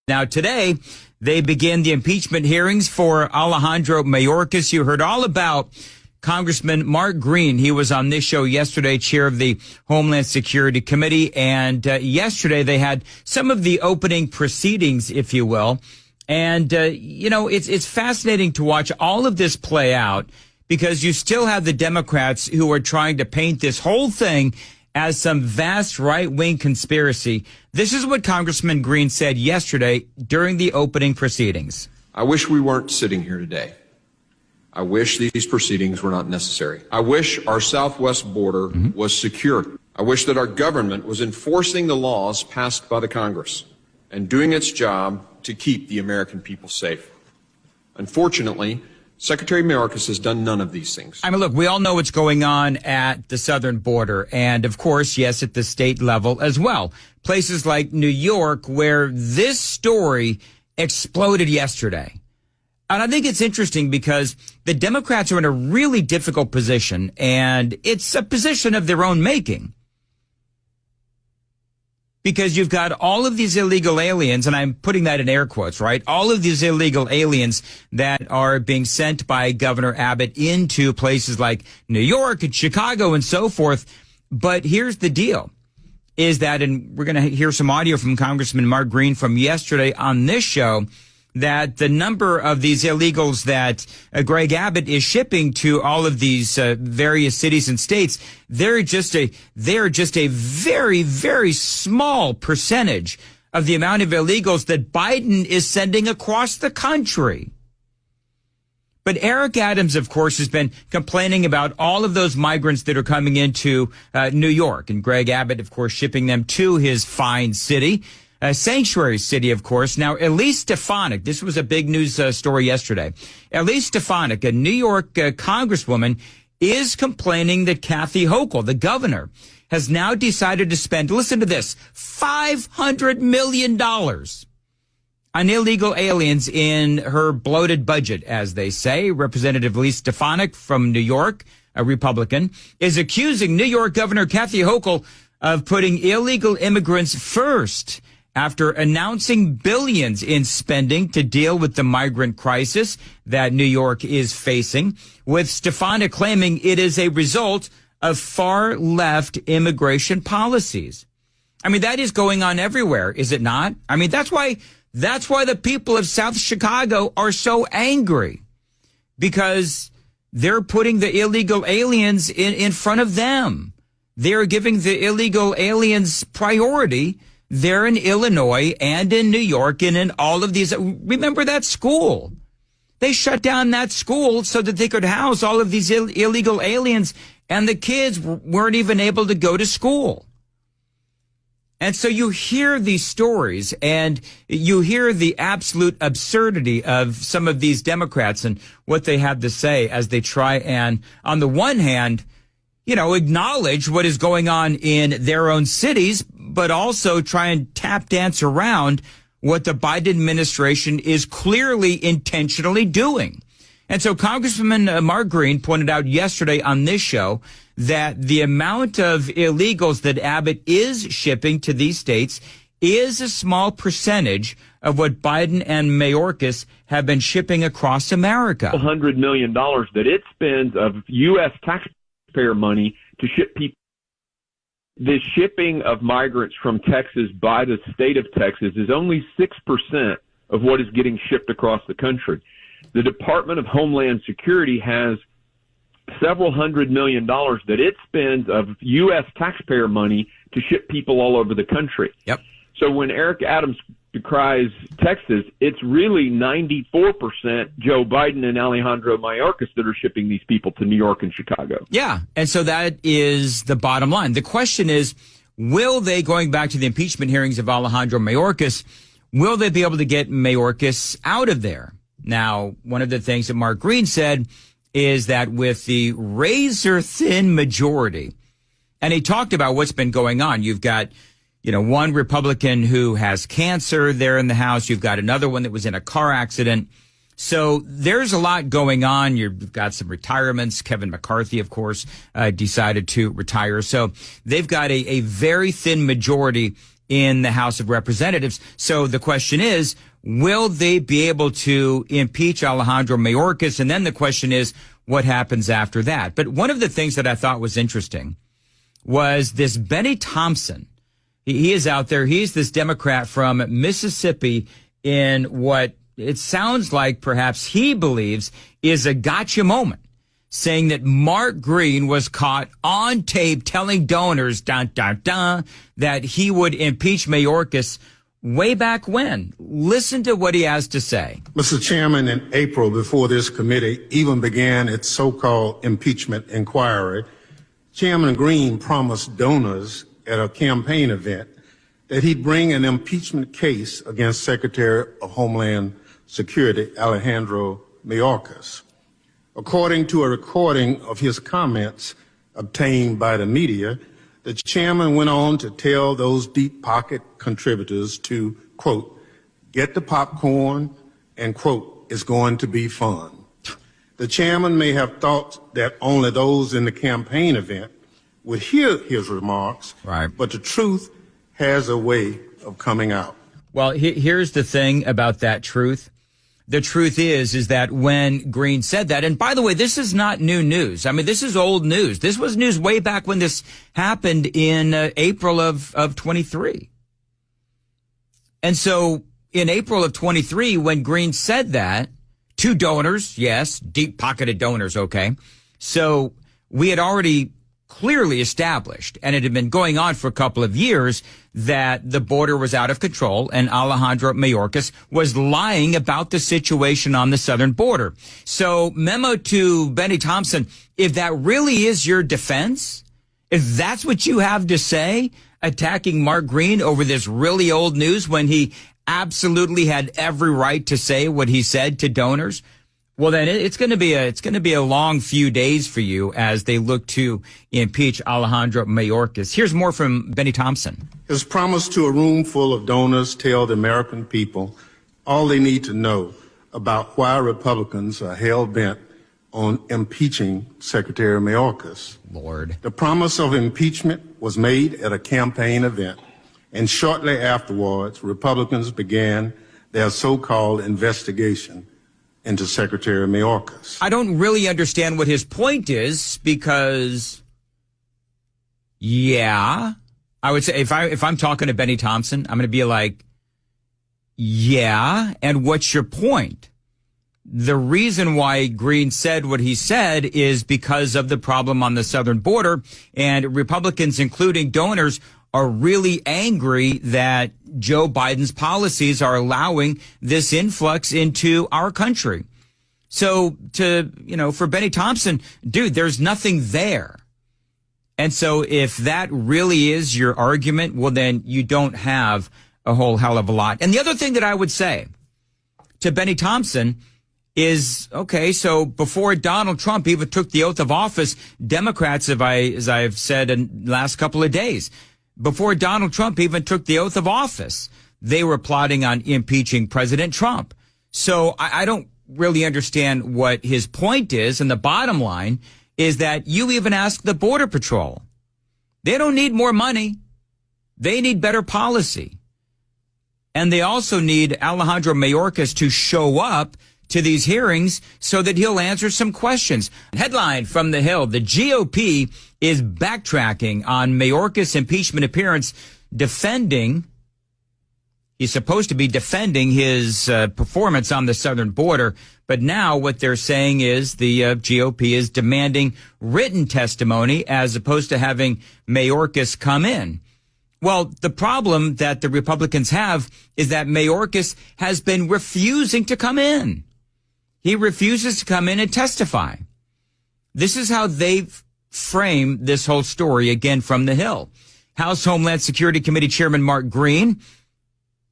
Now, today, they begin the impeachment hearings for Alejandro Mayorkas. You heard all about Congressman Mark Green. He was on this show yesterday, chair of the Homeland Security Committee. And yesterday, they had some of the opening proceedings, if you will. And, it's fascinating to watch all of this play out because you still have the Democrats who are trying to paint this whole thing as some vast right-wing conspiracy. This is what Congressman Green said yesterday during the opening proceedings. I wish we weren't sitting here today. I wish these proceedings were not necessary. I wish our southwest border was secure. I wish that our government was enforcing the laws passed by the Congress and doing its job to keep the American people safe. Unfortunately, Secretary Mayorkas has done none of these things. I mean, look, we all know what's going on at the southern border. And of course, yes, at the state level as well. Places like New York, where this story exploded yesterday. And I think it's interesting because the Democrats are in a really difficult position, and it's a position of their own making. Because you've got all of these illegal aliens, and I'm putting that in air quotes, right? All of these illegal aliens that are being sent by Governor Abbott into places like New York and Chicago and so forth. But here's the deal, is that, and we're going to hear some audio from Congressman Mark Green from yesterday on this show, that the number of these illegals that Greg Abbott is shipping to all of these various cities and states, they're just a very, very small percentage of the amount of illegals that Biden is sending across the country. But Eric Adams, of course, has been complaining about all of those migrants that are coming into New York, and Greg Abbott, of course, shipping them to his fine city. Sanctuary city, of course. Now, Elise Stefanik, this was a big news story yesterday. Elise Stefanik, a New York congresswoman, is complaining that Kathy Hochul, the governor, has now decided to spend, listen to this, $500 million on illegal aliens in her bloated budget, as they say. Representative Elise Stefanik from New York, a Republican, is accusing New York Governor Kathy Hochul of putting illegal immigrants first, after announcing billions in spending to deal with the migrant crisis that New York is facing, with Stefanik claiming it is a result of far left immigration policies. I mean, that is going on everywhere, is it not? I mean, that's why the people of South Chicago are so angry, because they're putting the illegal aliens in front of them. They're giving the illegal aliens priority. They're in Illinois and in New York and in all of these. Remember that school? They shut down that school so that they could house all of these illegal aliens, and the kids weren't even able to go to school. And so you hear these stories and you hear the absolute absurdity of some of these Democrats and what they have to say as they try and, on the one hand, acknowledge what is going on in their own cities, but also try and tap dance around what the Biden administration is clearly intentionally doing. And so Congressman Mark Green pointed out yesterday on this show that the amount of illegals that Abbott is shipping to these states is a small percentage of what Biden and Mayorkas have been shipping across America. $100 million that it spends of U.S. taxpayer money to ship people. The shipping of migrants from Texas by the state of Texas is only 6% of what is getting shipped across the country. The Department of Homeland Security has several $100 million that it spends of U.S. taxpayer money to ship people all over the country. Yep. So when Eric Adams decries Texas, it's really 94% Joe Biden and Alejandro Mayorkas that are shipping these people to New York and Chicago. Yeah, and so that is the bottom line. The question is, will they, going back to the impeachment hearings of Alejandro Mayorkas, will they be able to get Mayorkas out of there? Now, one of the things that Mark Green said is that with the razor-thin majority, and he talked about what's been going on. You've got one Republican who has cancer there in the House. You've got another one that was in a car accident. So there's a lot going on. You've got some retirements. Kevin McCarthy, of course, decided to retire. So they've got a very thin majority in the House of Representatives. So the question is, will they be able to impeach Alejandro Mayorkas? And then the question is, what happens after that? But one of the things that I thought was interesting was this Benny Thompson. He is out there. He's this Democrat from Mississippi in what it sounds like perhaps he believes is a gotcha moment, saying that Mark Green was caught on tape telling donors, that he would impeach Mayorkas way back when. Listen to what he has to say. Mr. Chairman, in April, before this committee even began its so-called impeachment inquiry, Chairman Green promised donors at a campaign event that he'd bring an impeachment case against Secretary of Homeland Security Alejandro Mayorkas. According to a recording of his comments obtained by the media, the chairman went on to tell those deep pocket contributors to, quote, get the popcorn and, quote, it's going to be fun. The chairman may have thought that only those in the campaign event would hear his remarks, right, but the truth has a way of coming out. Well, here's the thing about that truth. The truth is that when Green said that, and by the way, this is not new news. I mean, this is old news. This was news way back when this happened in April of 23. And so in April of 23, when Green said that to donors, yes, deep pocketed donors. Okay. So we had already clearly established, and it had been going on for a couple of years, that the border was out of control and Alejandro Mayorkas was lying about the situation on the southern border. So memo to Benny Thompson, if that really is your defense, if that's what you have to say, attacking Mark Green over this really old news when he absolutely had every right to say what he said to donors, well, then it's going to be a long few days for you as they look to impeach Alejandro Mayorkas. Here's more from Benny Thompson. His promise to a room full of donors tell the American people all they need to know about why Republicans are hell-bent on impeaching Secretary Mayorkas. Lord. The promise of impeachment was made at a campaign event, and shortly afterwards, Republicans began their so-called investigation into Secretary Mayorkas. I don't really understand what his point is because, yeah, I would say if I'm talking to Benny Thompson, I'm going to be like, yeah, and what's your point? The reason why Green said what he said is because of the problem on the southern border, and Republicans, including donors, are really angry that Joe Biden's policies are allowing this influx into our country. So for Benny Thompson, dude, there's nothing there. And so if that really is your argument, well, then you don't have a whole hell of a lot. And the other thing that I would say to Benny Thompson is, okay, so before Donald Trump even took the oath of office, Democrats, as I've said in the last couple of days, before Donald Trump even took the oath of office, they were plotting on impeaching President Trump. So I don't really understand what his point is. And the bottom line is that you even ask the Border Patrol. They don't need more money. They need better policy. And they also need Alejandro Mayorkas to show up to these hearings so that he'll answer some questions. Headline from the Hill: the GOP is backtracking on Mayorkas' impeachment appearance, he's supposed to be defending his performance on the southern border. But now what they're saying is the GOP is demanding written testimony as opposed to having Mayorkas come in. Well, the problem that the Republicans have is that Mayorkas has been refusing to come in. He refuses to come in and testify. This is how they've framed this whole story, again, from the Hill. House Homeland Security Committee Chairman Mark Green,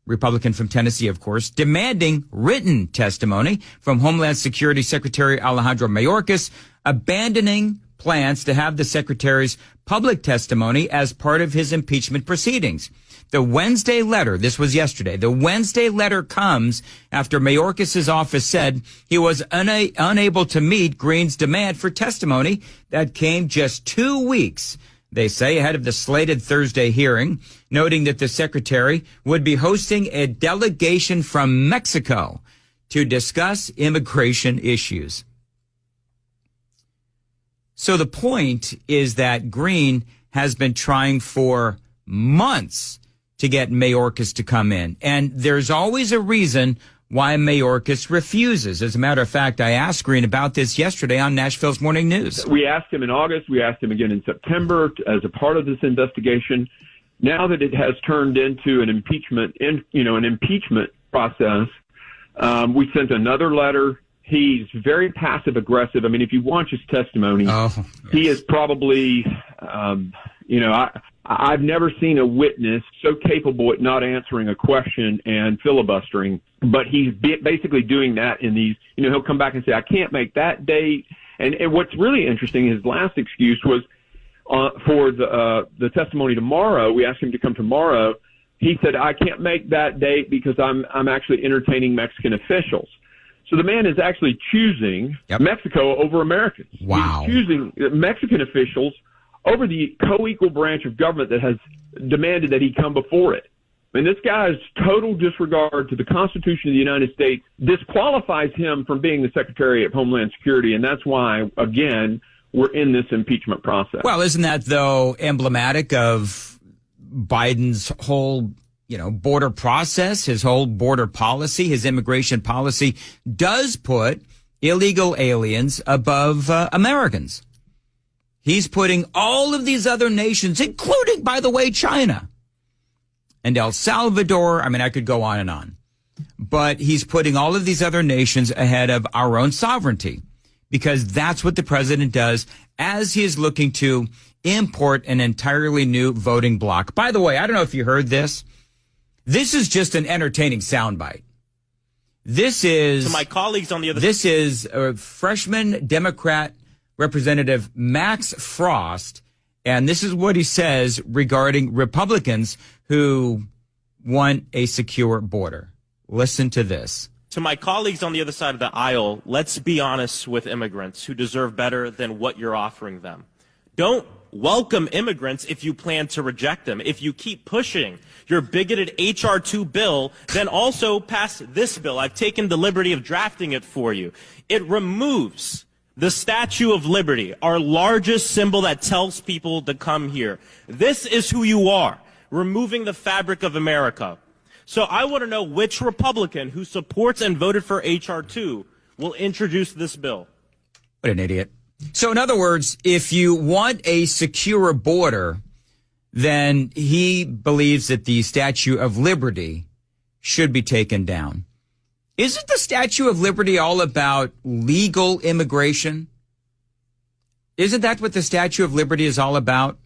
Republican from Tennessee, of course, demanding written testimony from Homeland Security Secretary Alejandro Mayorkas, abandoning plans to have the secretary's public testimony as part of his impeachment proceedings. The Wednesday letter, this was yesterday, the Wednesday letter comes after Mayorkas' office said he was unable to meet Green's demand for testimony that came just 2 weeks they say, ahead of the slated Thursday hearing, noting that the secretary would be hosting a delegation from Mexico to discuss immigration issues. So the point is that Green has been trying for months to get Mayorkas to come in. And there's always a reason why Mayorkas refuses. As a matter of fact, I asked Green about this yesterday on Nashville's Morning News. We asked him in August. We asked him again in September as a part of this investigation. Now that it has turned into an impeachment process, we sent another letter. He's very passive aggressive. I mean, if you watch his testimony, he is probably, I've never seen a witness so capable at not answering a question and filibustering, but he's basically doing that in these, he'll come back and say, I can't make that date. And what's really interesting, his last excuse was for the testimony tomorrow. We asked him to come tomorrow. He said, I can't make that date because I'm actually entertaining Mexican officials. So the man is actually choosing Mexico over Americans. Wow. He's choosing Mexican officials over the co-equal branch of government that has demanded that he come before it. I mean, this guy's total disregard to the Constitution of the United States disqualifies him from being the Secretary of Homeland Security, and that's why, again, we're in this impeachment process. Well, isn't that, though, emblematic of Biden's whole border process, his whole border policy, his immigration policy does put illegal aliens above Americans. He's putting all of these other nations, including, by the way, China and El Salvador. I mean, I could go on and on. But he's putting all of these other nations ahead of our own sovereignty because that's what the president does as he is looking to import an entirely new voting bloc. By the way, I don't know if you heard this. This is just an entertaining soundbite. This is, to my colleagues on the other this is a freshman Democrat Representative Max Frost, and this is what he says regarding Republicans who want a secure border. Listen to this. To my colleagues on the other side of the aisle, let's be honest with immigrants who deserve better than what you're offering them. Don't welcome immigrants if you plan to reject them. If you keep pushing your bigoted H.R. 2 bill, then also pass this bill. I've taken the liberty of drafting it for you. It removes the Statue of Liberty, our largest symbol that tells people to come here. This is who you are, removing the fabric of America. So I want to know which Republican who supports and voted for H.R. 2 will introduce this bill. What an idiot. So in other words, if you want a secure border, then he believes that the Statue of Liberty should be taken down. Isn't the Statue of Liberty all about legal immigration? Isn't that what the Statue of Liberty is all about?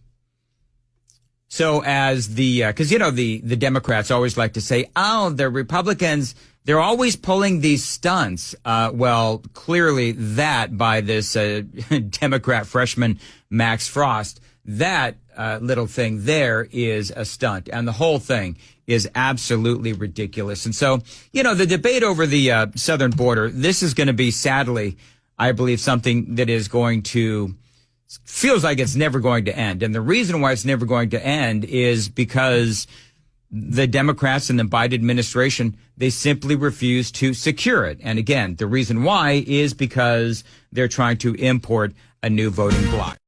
So as because the Democrats always like to say, the Republicans, they're always pulling these stunts. Well, clearly that by this Democrat freshman Max Frost, that little thing there is a stunt, and the whole thing is absolutely ridiculous. And so, the debate over the southern border, this is going to be, sadly, I believe, something that is going to feels like it's never going to end. And the reason why it's never going to end is because the Democrats and the Biden administration, they simply refuse to secure it. And again, the reason why is because they're trying to import a new voting bloc.